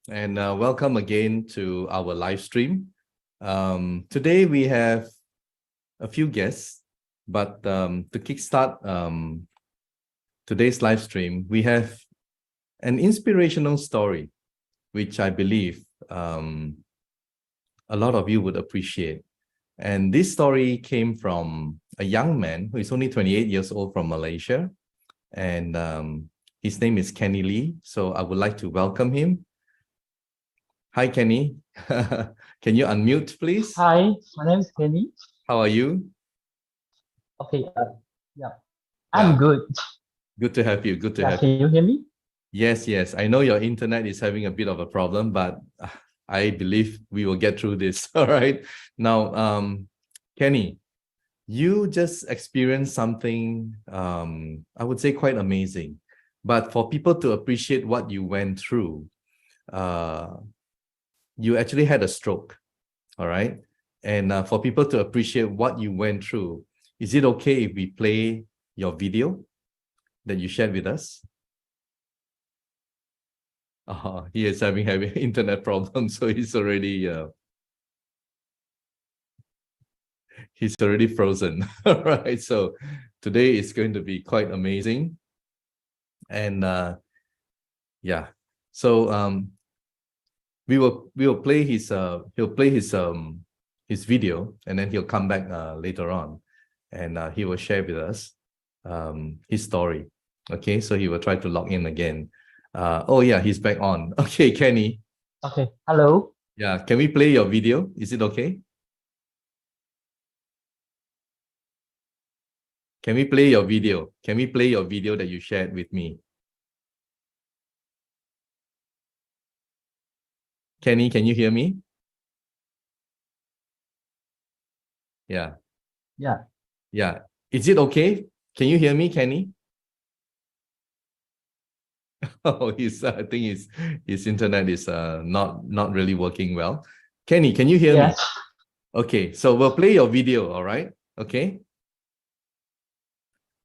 And welcome again to our live stream. Today we have a few guests, but to kickstart today's live stream, we have an inspirational story, which I believe a lot of you would appreciate. And this story came from a young man who is only 28 years old from Malaysia. And his name is Kenny Lee. So I would like to welcome him. Hi, Kenny. Can you unmute, please? Hi, my name is Kenny. How are you? Okay, I'm good. Good to have you. Good to have Can you hear me? Yes. I know your internet is having a bit of a problem, but I believe we will get through this. All right. Now, Kenny, you just experienced something, I would say quite amazing. But for people to appreciate what you went through, you actually had a stroke. All right. And for people to appreciate what you went through, is it okay if we play your video that you shared with us? He is having internet problems, so he's already frozen. All right, so today is going to be quite amazing, and so we will play his he'll play his video, and then he'll come back later on, and he will share with us his story. Okay, so he will try to log in again. Oh yeah, he's back on. Okay, Kenny. Okay, hello. Yeah, can we play your video? Is it okay? Can we play your video? Can we play your video that you shared with me? Kenny, can you hear me? Yeah. Is it okay? Can you hear me, Kenny? Oh, I think his internet is not really working well. Kenny, can you hear me? Okay, so we'll play your video, all right? Okay.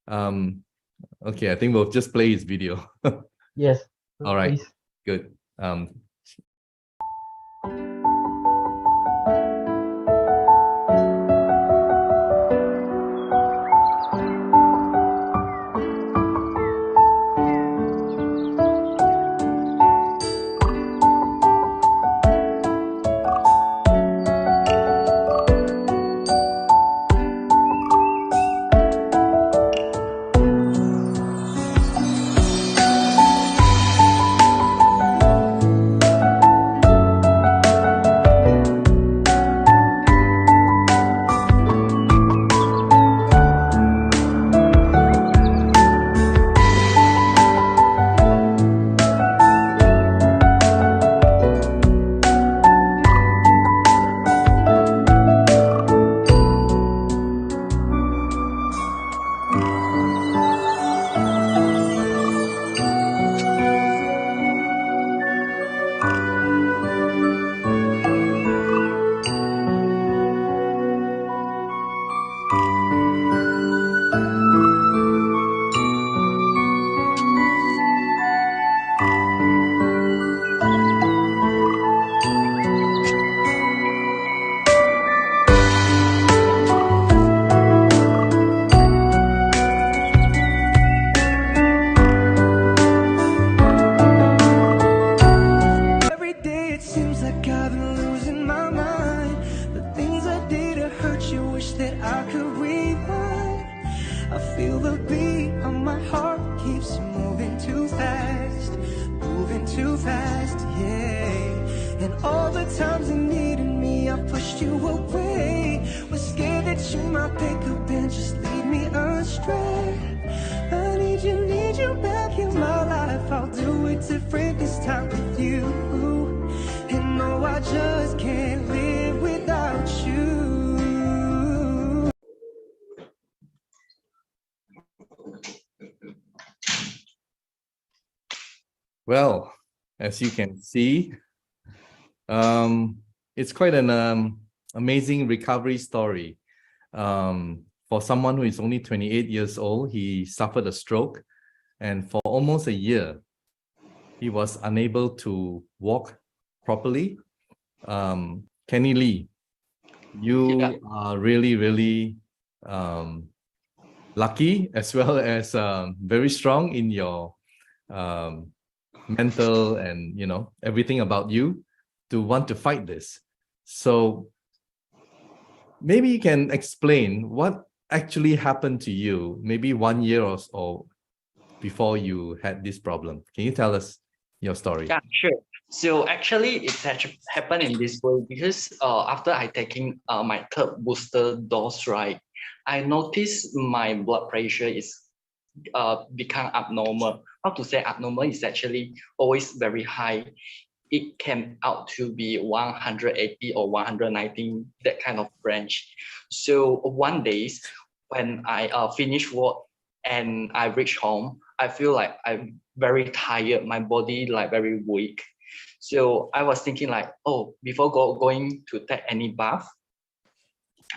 Okay, I think we'll just play his video. Yes. All right. Please. Good. Well, as you can see, it's quite an amazing recovery story. For someone who is only 28 years old, he suffered a stroke, and for almost a year, he was unable to walk properly. Kenny Lee, you are really, really lucky, as well as very strong in your mental and everything about you to want to fight this. So maybe you can explain what actually happened to you maybe 1 year or so before you had this problem. Can you tell us your story? Yeah, sure. So actually, it actually happened in this way because after I taking my third booster dose, right, I noticed my blood pressure is become abnormal. How to say abnormal is actually always very high. It came out to be 180 or 119, that kind of range. So one day when I finish work and I reach home, I feel like I'm very tired, my body like very weak. So I was thinking like, oh, before going to take any bath,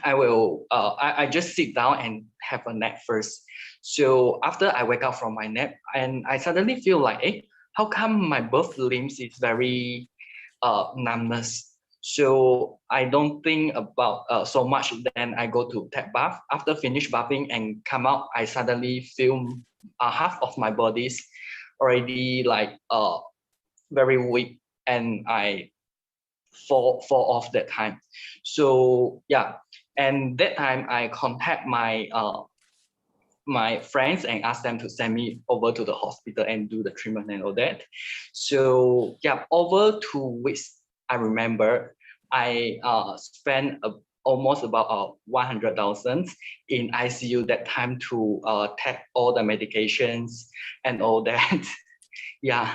I will I just sit down and have a nap first. So after I wake up from my nap, and I suddenly feel like, how come my both limbs is very numbness? So I don't think about so much. Then I go to take bath. After finish bathing and come out, I suddenly feel half of my body's already like very weak, and I fall off that time. So yeah, and that time I contact my friends and ask them to send me over to the hospital and do the treatment and all that. So yeah, over 2 weeks, I remember I spent almost about 100,000 in ICU that time to take all the medications and all that. Yeah.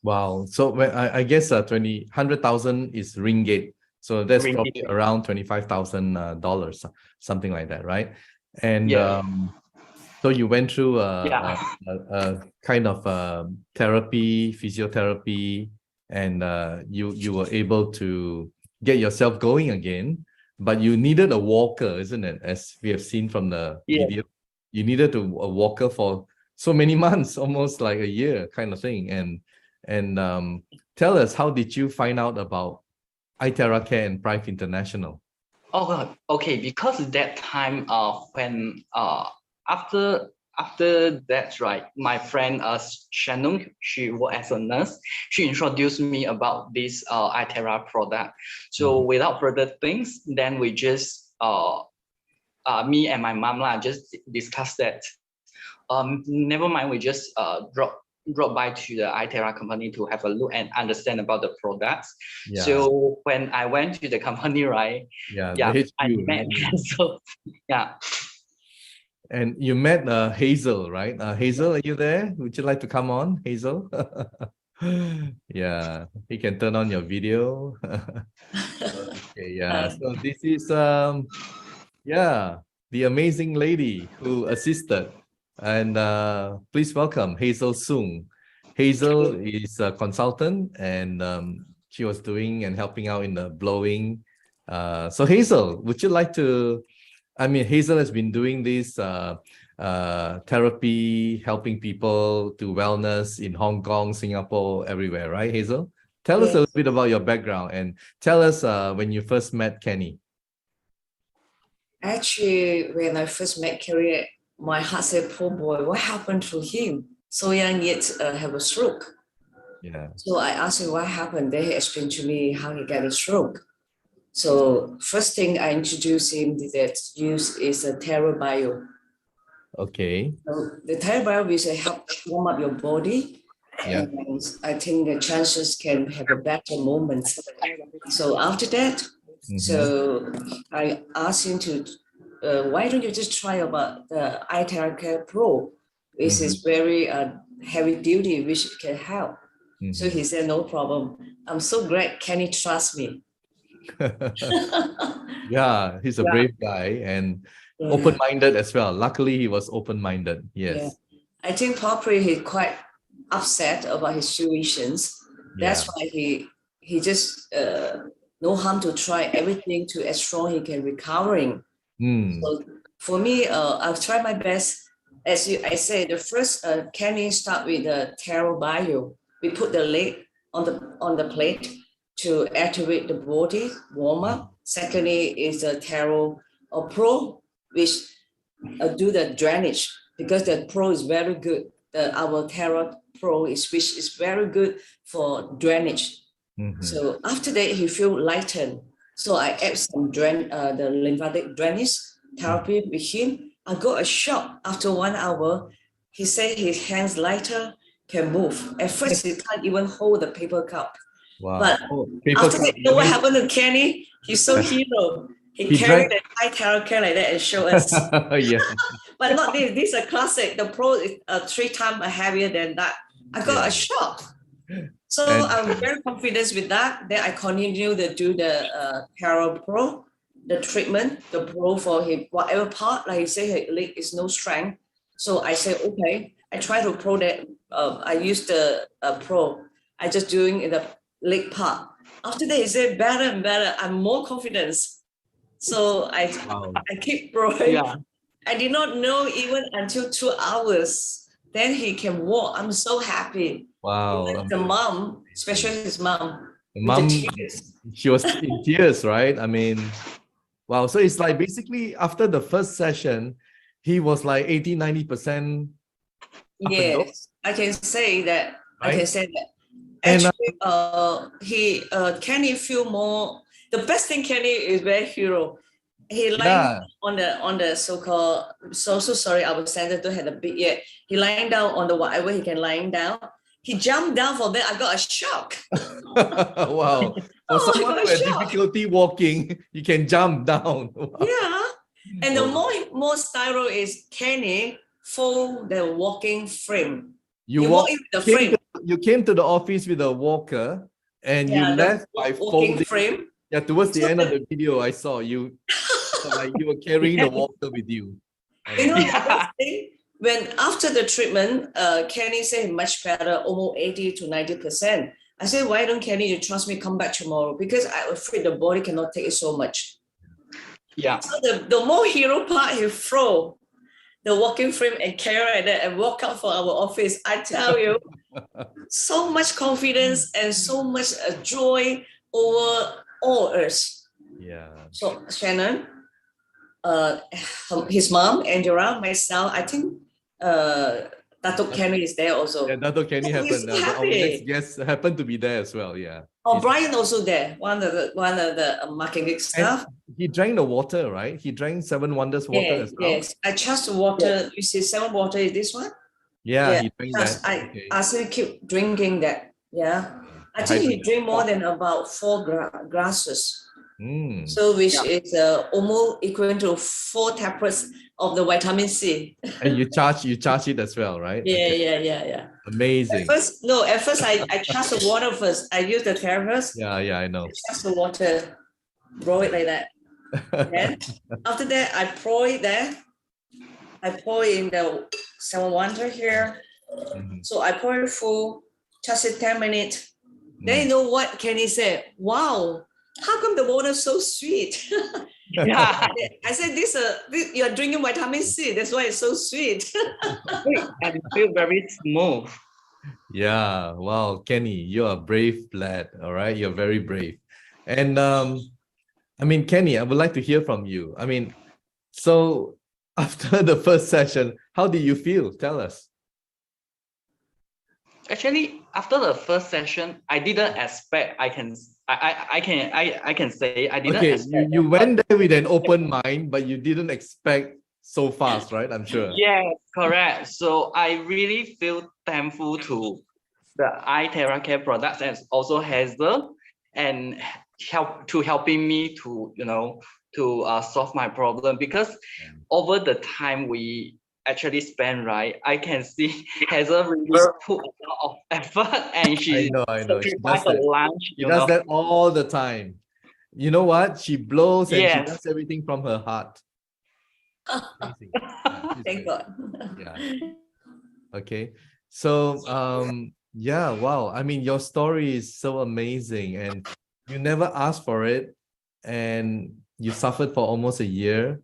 Wow. So I guess 100,000 is ringgit. So that's probably around $25,000, something like that, right? And Yeah. so you went through a kind of therapy, physiotherapy, and you were able to get yourself going again, but you needed a walker, isn't it? As we have seen from the video, you needed a walker for so many months, almost like a year kind of thing. And tell us, how did you find out about iTerra Care and Prife International? Oh, okay. Because that time, when after that, right, my friend Shannon, she worked as a nurse. She introduced me about this iTerra product. So without further things, then we just me and my mom just discussed that. Never mind, we just drop by to the iTerra company to have a look and understand about the products. Yeah. So when I went to the company, right? Yeah, I met. So yeah. And you met Hazel, right? Hazel, are you there? Would you like to come on, Hazel? Yeah, you can turn on your video. Okay, yeah. So this is yeah, the amazing lady who assisted. And please welcome Hazel Soong. Hazel is a consultant, and she was doing and helping out in the blowing. So Hazel, would you like to, I mean, Hazel has been doing this therapy, helping people to wellness in Hong Kong, Singapore, everywhere, right, Hazel? Tell us a little bit about your background, and tell us when you first met Kenny. Actually, when I first met Kerry, my heart said, poor boy, what happened to him? So young yet have a stroke. Yeah. So I asked him what happened. Then he explained to me how he got a stroke. So first thing I introduced him that use is a TerraBio. Okay. So the TerraBio will help warm up your body. Yeah. And I think the chances can have a better moment. So after that, so I asked him to, why don't you just try about the iTerra Care Pro, which is very heavy duty, which can help. So he said, no problem. I'm so glad Kenny trusts me. Yeah, he's a brave guy and open-minded as well. Luckily, he was open-minded. Yes. Yeah. I think probably he's quite upset about his situations. That's why he just no harm to try everything to as strong he can recovering. So for me, I've tried my best. As I say, the first Kenny start with the TerraBio, we put the leg on the plate to activate the body, warm up. Secondly is the Tarot Pro, which do the drainage, because the Pro is very good. Our Tarot Pro which is very good for drainage. So after that, he feel lightened. So I add some the lymphatic drainage therapy with him. I got a shock after 1 hour. He said his hands lighter, can move. At first, he can't even hold the paper cup. Wow. But after that, you know what happened to Kenny? He's so hero. He carried the high tarot card like that and showed us. Yeah. But not this. This is a classic. The Pro is 3 times heavier than that. I got a shock. So I'm very confident with that. Then I continue to do the Tarot Pro, the treatment, the Pro for him, whatever part, like he said, his leg is no strength. So I say, okay, I try to Pro that. I use the Pro. I just doing in the leg part. After that, he said better and better. I'm more confident. So I keep Proing. Yeah. I did not know even until 2 hours. Then he can walk. I'm so happy. Wow. Even the mom, especially his mom. Mom, she was in tears, right? I mean, wow. So it's like basically after the first session, he was like 80-90%. Yes, I can say that. Right? I can say that. And, Actually, Kenny feel more. The best thing Kenny is very hero. He lying on the so-called. So sorry, our center don't have a bit yet. He lying down on the whatever he can lying down. He jumped down from there. I got a shock. Wow. For someone who has difficulty walking, you can jump down. Wow. Yeah. And the more styro is Kenny fold the walking frame. You walk in the frame. You came to the office with a walker and you left by folding frame. Yeah, towards the end of the video, I saw you like you were carrying the walker with you. You know, the best thing, when after the treatment, Kenny said much better, almost 80 to 90%. I said, why don't Kenny, you trust me, come back tomorrow? Because I'm afraid the body cannot take it so much. Yeah. So the more hero part, he throw the walking frame and carry like that and walk out for our office. I tell you, so much confidence and so much joy over all us. Yeah. So Shannon, his mom, Angela, myself, I think Datuk Kenny is there also. Yeah, Datuk Kenny happened. So our next guest happened to be there as well. Yeah. Oh, Brian also there. One of the marketing staff. He drank the water, right? He drank Seven Wonders water as well. Yes, I trust the water. You see, 7 water is this one. Yeah, he drank that. I asked him to keep drinking that. Yeah, I think he drink more than about 4 glasses. So which is almost equivalent to 4 tablets of the vitamin C. And you charge it as well, right? Yeah. Amazing. At first I charge the water first. I use the tablets. Yeah, I know. Charge the water, roll it like that. Then after that, I pour it there. I pour in the 7 Wonder here. So I pour it full, just 10 minutes. Then you know what Kenny said? Wow, how come the water so sweet? Yeah. I said, this you're drinking vitamin C. That's why it's so sweet. And it feels very smooth. Yeah. Wow, Kenny, you're a brave lad. All right, you're very brave. And I mean, Kenny, I would like to hear from you. I mean, so after the first session, how did you feel? Tell us. Actually, after the first session, I didn't expect I can say I didn't expect. You went there with an open mind, but you didn't expect so fast, right? I'm sure. Yes, correct. So I really feel thankful to the iTerracare products and also Hazel and helping me to solve my problem, because over the time we actually spend, right, I can see Hazel really put a lot of effort and she sacrificed her lunch. She does that all the time. You know what? She blows and she does everything from her heart. Thank God. Yeah. Okay. So yeah, wow. I mean, your story is so amazing and you never asked for it and you suffered for almost a year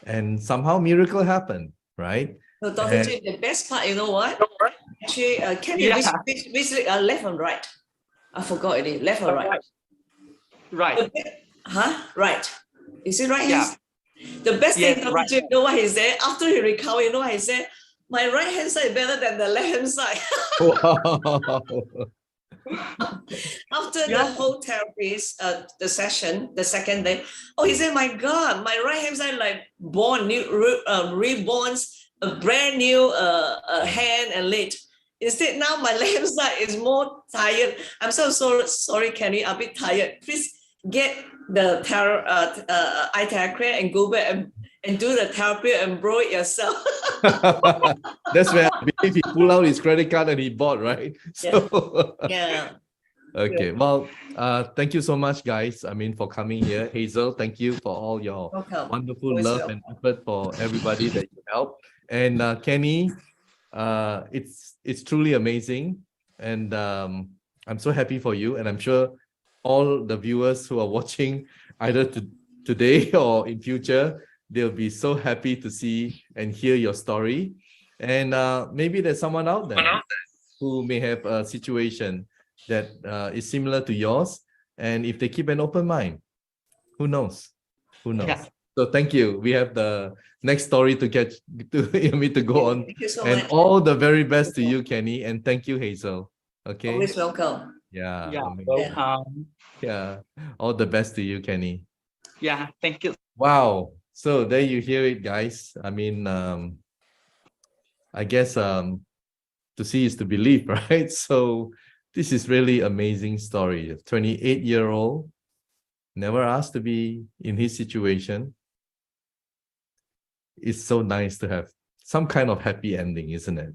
and somehow miracle happened, right? So Dr. Jim, the best part, you know what? Actually, Kenny, Yeah. which left or right? I forgot it. Left or right? Right. Huh? Right. Is it right? Yeah. The best Yes, thing, right. you know what he said? After he recovered, you know what he said? My right hand side is better than the left hand side. Wow. After the Yeah. whole therapist, the session, the second day, oh, he said, my God, my right hand side like born new, reborn, a brand new hand and leg. Instead, now my left side is more tired. I'm so sorry, Kenny, I'm a bit tired. Please get the eye therapy and go back and do the therapy and blow it yourself. That's where I believe he pulled out his credit card and he bought, right? So, Yeah. okay. Well, thank you so much, guys. I mean, for coming here. Hazel, thank you for all your Welcome. wonderful Always love welcome. and effort for everybody that you help. And Kenny, it's truly amazing. And I'm so happy for you. And I'm sure all the viewers who are watching either today or in future, they'll be so happy to see and hear your story. And maybe there's someone out there who may have a situation that is similar to yours. And if they keep an open mind, who knows? Who knows? Yeah. So thank you. We have the next story to get to go on. Thank you so And much. all the very best to you, Kenny. And thank you, Hazel. Okay. Always welcome. Yeah. Yeah. Amazing. Welcome. Yeah. All the best to you, Kenny. Yeah. Thank you. Wow. So there you hear it, guys. I mean, I guess to see is to believe, right? So this is really amazing story. A 28-year-old, never asked to be in his situation. It's so nice to have some kind of happy ending, isn't it?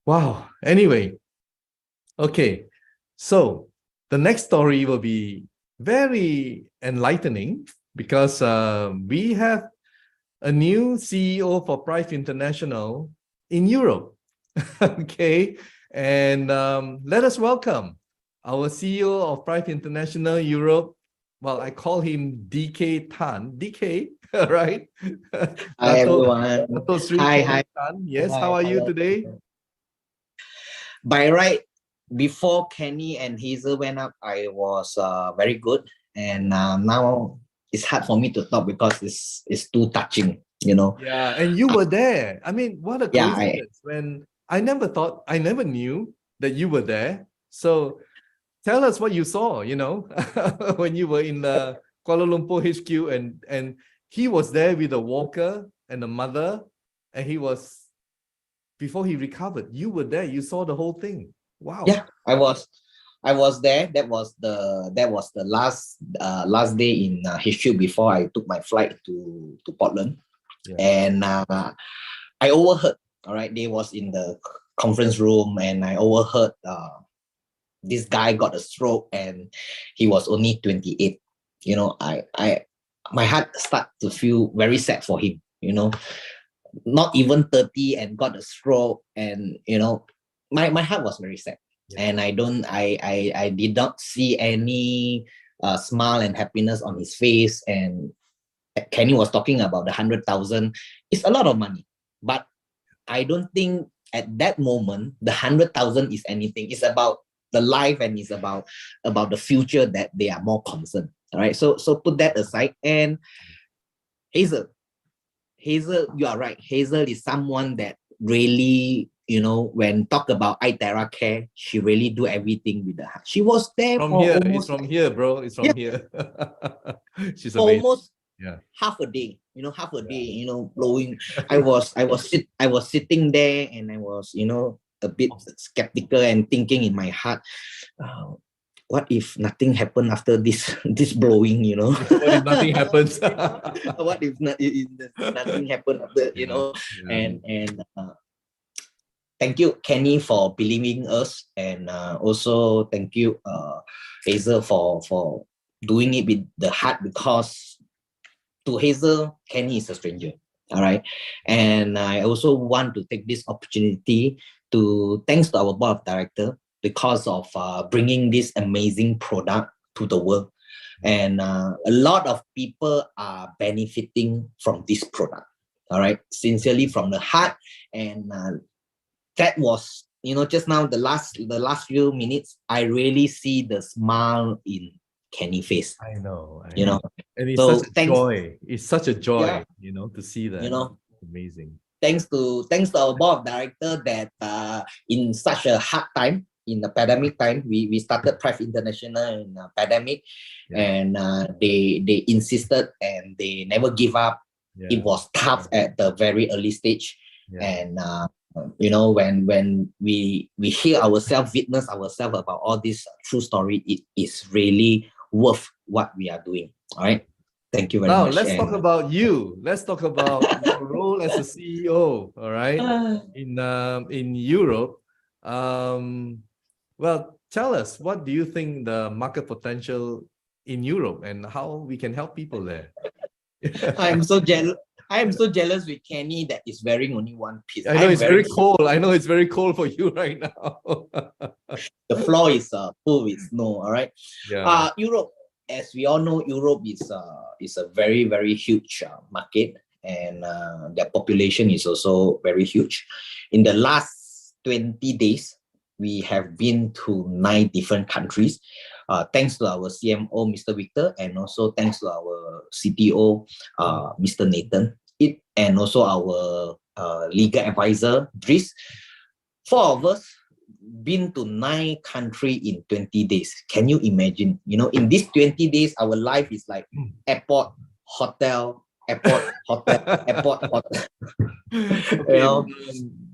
Wow. Anyway, okay. So the next story will be very enlightening because we have a new CEO for Prife International in Europe. Okay. And let us welcome our CEO of Prife International Europe. Well, I call him DK Tan. DK, right? Hi everyone. Hi. Tan. Yes, Hi, how are you hello. today? By right, before Kenny and Hazel went up, I was very good, and now it's hard for me to talk because it's too touching, you know. Yeah, and you were there. I mean, what a Yeah, coincidence. When I never knew that you were there. So tell us what you saw, when you were in the Kuala Lumpur HQ and he was there with a walker and a mother, and before he recovered, you were there, you saw the whole thing. Wow. Yeah, I was there. That was the last day in HQ before I took my flight to Portland. Yeah. And I overheard. All right, they was in the conference room, and I overheard this guy got a stroke, and he was only 28. You know, my heart start to feel very sad for him. You know, not even 30 and got a stroke, and my heart was very sad. Yeah. And I did not see any smile and happiness on his face. And Kenny was talking about the 100,000. It's a lot of money, but I don't think at that moment the 100,000 is anything. It's about the life, and it's about the future that they are more concerned. All right, so put that aside. And Hazel, you are right. Hazel is someone that really, when talk about iTerra Care, she really do everything with the heart. She was there From for here, almost, it's from here, bro. It's from here. She's for amazing. almost Yeah. half a day, day, blowing. I was sitting there, and I was, a bit skeptical and thinking in my heart, what if nothing happened after this blowing, What if nothing happens? What if nothing happened after, Yeah. and thank you, Kenny, for believing us, and also thank you, Hazel, for doing it with the heart, because to Hazel, Kenny is a stranger. All right. And I also want to take this opportunity to thanks to our board of directors because of bringing this amazing product to the world. And a lot of people are benefiting from this product. All right. Sincerely from the heart. And that was just now the last few minutes, I really see the smile in Kenny's face. I know. And it's So such a joy. It's such a joy, to see that. Amazing. Thanks to our board of directors that in such a hard time, in the pandemic time, we started Prife International in the pandemic, and they insisted and they never give up. It was tough at the very early stage, and when we hear ourselves, witness ourselves about all this true story, it is really worth what we are doing. All right. Thank you very much. Now let's talk about you. Let's talk about your role as a CEO. All right, in Europe. Well, tell us, what do you think the market potential in Europe and how we can help people there? I am so jealous with Kenny that is wearing only one piece. I know it's very cold. I know it's very cold for you right now. The floor is full with snow. All right. Yeah. Europe, as we all know, Europe is a very, very huge market, and their population is also very huge. In the last 20 days, we have been to 9 different countries. Thanks to our CMO, Mr. Victor, and also thanks to our CTO, Mr. Nathan, and also our legal advisor, Dries. 4 of us been to 9 countries in 20 days. Can you imagine? In these 20 days, our life is like airport, hotel, airport, hotel, airport, hotel.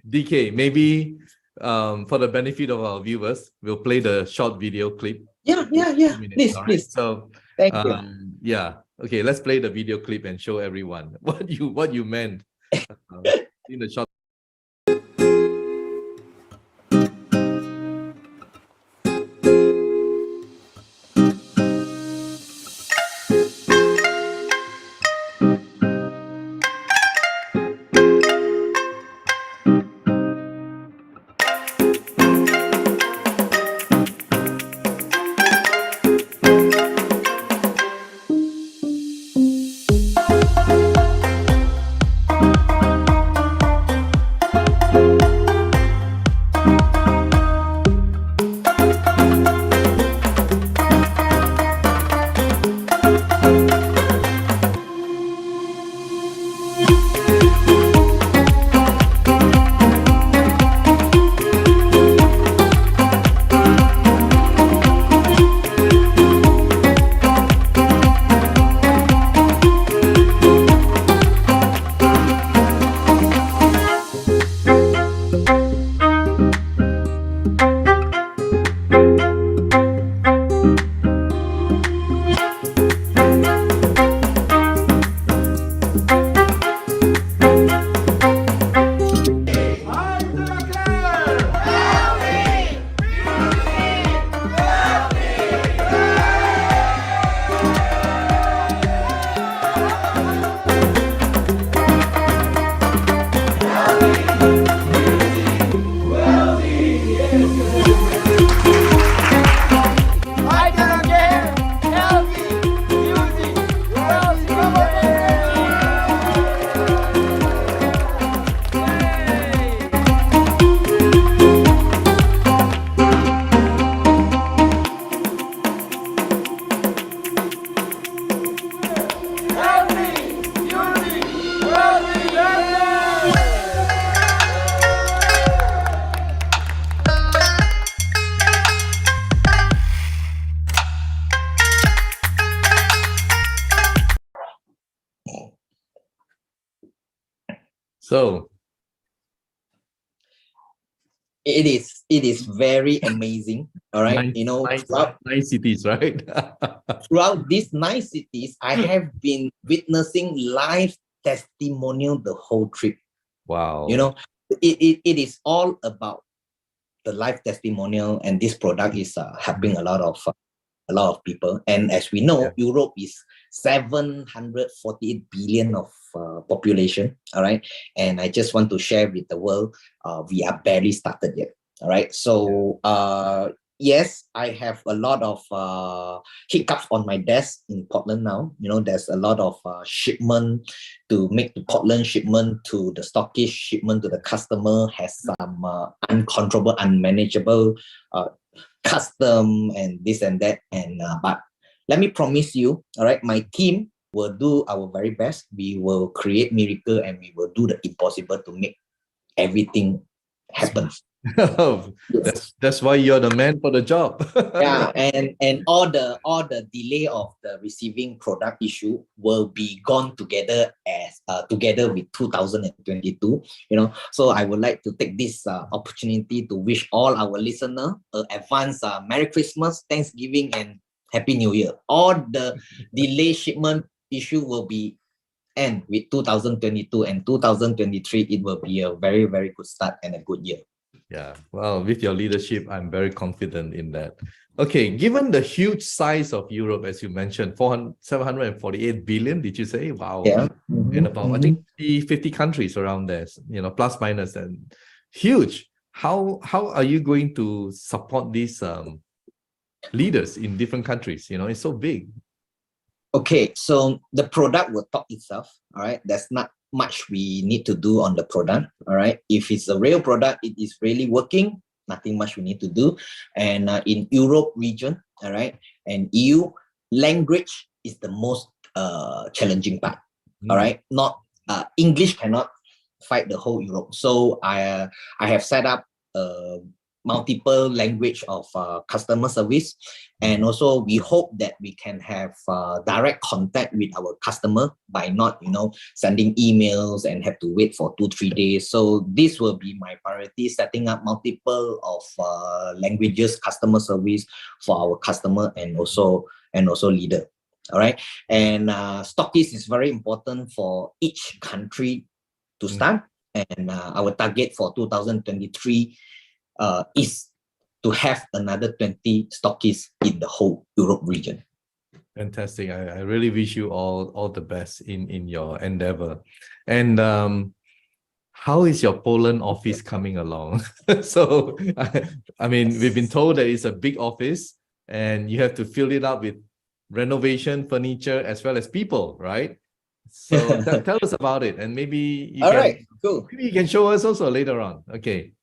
DK, maybe for the benefit of our viewers, we'll play the short video clip. Yeah. Minutes, please. So, thank you. Yeah. Okay, let's play the video clip and show everyone what you meant in the short. So it is very amazing. All right. throughout 9 cities, right? Throughout these 9 cities, I have been witnessing live testimonial the whole trip. Wow. It is all about the live testimonial, and this product is helping a lot of people. And as we know, Europe is 748 billion of population. All right. And I just want to share with the world, we are barely started yet. All right. So yes, I have a lot of hiccups on my desk in Portland now. There's a lot of shipment to make the Portland, shipment to the stockist, shipment to the customer has some uncontrollable, unmanageable custom and this and that. But let me promise you, all right, my team will do our very best. We will create miracle and we will do the impossible to make everything happen. That's why you're the man for the job. Yeah, and all the delay of the receiving product issue will be gone together together with 2022. So I would like to take this opportunity to wish all our listeners advance Merry Christmas, Thanksgiving, and Happy New Year. All the delay shipment issue will be end with 2022, and 2023 it will be a very, very good start and a good year. Yeah, well, with your leadership, I'm very confident in that. Okay, given the huge size of Europe, as you mentioned, 748 billion, did you say? Wow. Yeah. And about, I think, 50 countries around there, plus minus, and huge. How are you going to support these leaders in different countries? It's so big. Okay, so the product will talk itself. All right, there's not much we need to do on the product. All right, if it's a real product, it is really working. Nothing much we need to do. And in Europe region, all right, and EU, language is the most challenging part. All right, not English cannot fight the whole Europe. So I have set up multiple language of customer service, and also we hope that we can have direct contact with our customer by not sending emails and have to wait for 2-3 days. So this will be my priority, setting up multiple of languages customer service for our customer and also leader. All right, and stockist is very important for each country to start, and our target for 2023 is to have another 20 stockists in the whole Europe region. Fantastic. I really wish you all the best in your endeavor. And how is your Poland office coming along? So, I mean, we've been told that it's a big office and you have to fill it up with renovation, furniture, as well as people, right? So tell us about it, and maybe cool. Maybe you can show us also later on. Okay.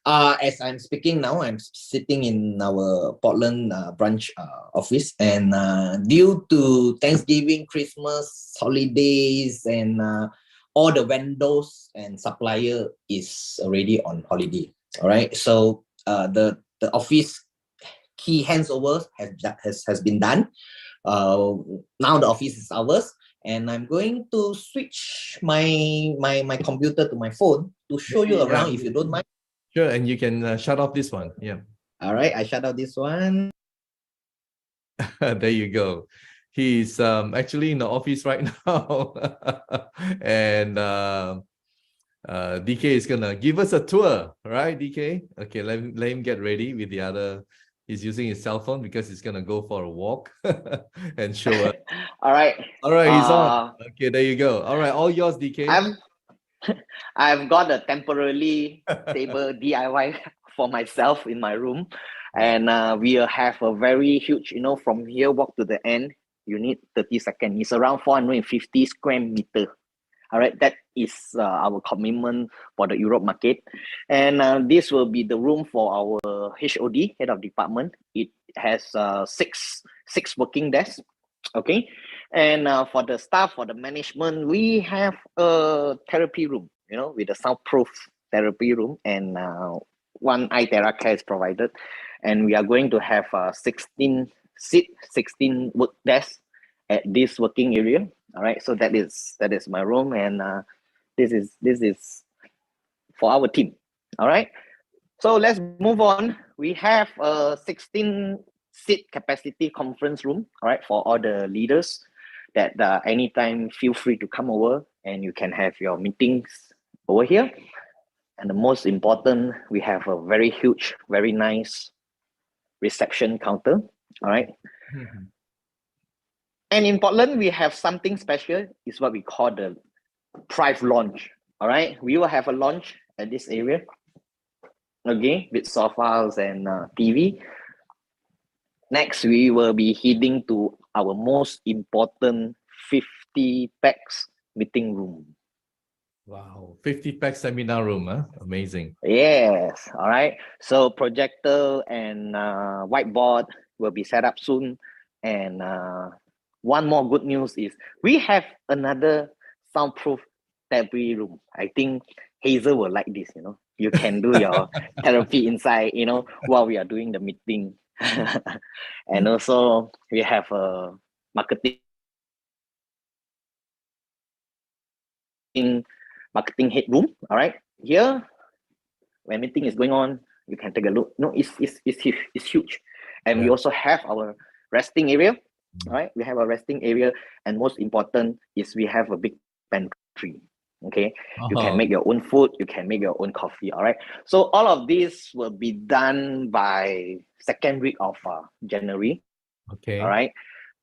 As I'm speaking now, I'm sitting in our Portland branch office, and due to Thanksgiving, Christmas, holidays, and all the vendors and supplier is already on holiday. All right, so the office key handover has been done. Now the office is ours, and I'm going to switch my computer to my phone to show you around, if you don't mind. Sure, and you can shut off this one. Yeah. All right, I shut off this one. There you go. He's actually in the office right now, and DK is gonna give us a tour, right, DK? Okay, let him get ready with the other. He's using his cell phone because he's gonna go for a walk and show us. All right. He's on. Okay, there you go. All right, all yours, DK. I've got a temporarily table DIY for myself in my room, and we'll have a very huge, from here walk to the end, you need 30 seconds. It's around 450 square meters. All right, that is our commitment for the Europe market. And this will be the room for our HOD, head of department. It has six working desks. Okay. And for the staff, for the management, we have a therapy room, with a soundproof therapy room, and one iTera care is provided. And we are going to have 16 work desks at this working area. All right, so that is my room, and this is for our team. All right, so let's move on. We have a 16 seat capacity conference room. All right, for all the leaders that anytime feel free to come over, and you can have your meetings over here. And the most important, we have a very huge, very nice reception counter. All right. And in Portland, we have something special. It's what we call the Prife launch. All right, we will have a launch at this area. okay, with sofas and TV. Next, we will be heading to our most important 50 packs meeting room. Wow, 50 pack seminar room, huh? Amazing. Yes, all right. So projector and whiteboard will be set up soon. And one more good news is we have another soundproof therapy room. I think Hazel will like this, you know. You can do your therapy inside, you know, while we are doing the meeting. And also we have a marketing headroom. All right. Here, when meeting is going on, you can take a look. No, it's huge. It's huge. And we also have our resting area. All right. We have a resting area. And most important is we have a big pantry. Okay. You can make your own food. You can make your own coffee. All right. So all of this will be done by second week of January. Okay. All right.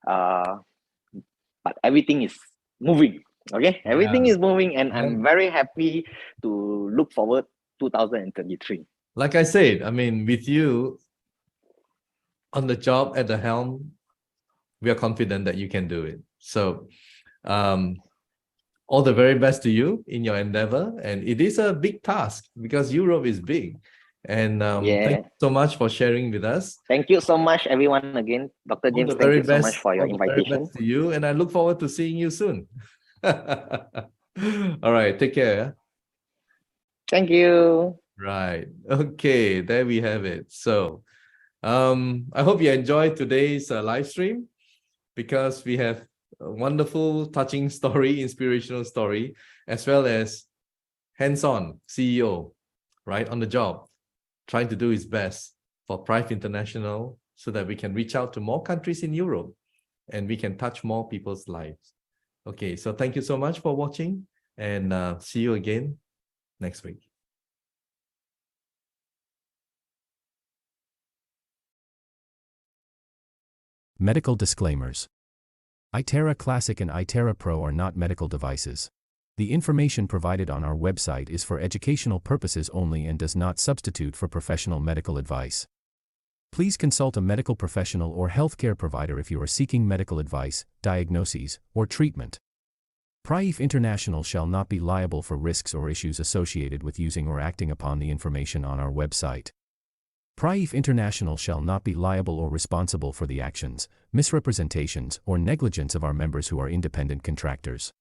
But everything is moving. Okay. Everything is moving. And I'm very happy to look forward 2023. Like I said, I mean, with you on the job at the helm, we are confident that you can do it. So all the very best to you in your endeavor. And it is a big task because Europe is big. And thank you so much for sharing with us. Thank you so much, everyone. Again, Dr. James, thank you so much for your invitation. Very best to you, and I look forward to seeing you soon. All right, take care. Thank you. Right. Okay, there we have it. So I hope you enjoyed today's live stream, because we have a wonderful, touching story, inspirational story, as well as hands-on CEO, right, on the job, trying to do his best for Prife International so that we can reach out to more countries in Europe and we can touch more people's lives. Okay, so thank you so much for watching, and see you again next week. Medical disclaimers. iTerra Classic and iTerra Pro are not medical devices. The information provided on our website is for educational purposes only and does not substitute for professional medical advice. Please consult a medical professional or healthcare provider if you are seeking medical advice, diagnoses, or treatment. Prife International shall not be liable for risks or issues associated with using or acting upon the information on our website. Prife International shall not be liable or responsible for the actions, misrepresentations, or negligence of our members who are independent contractors.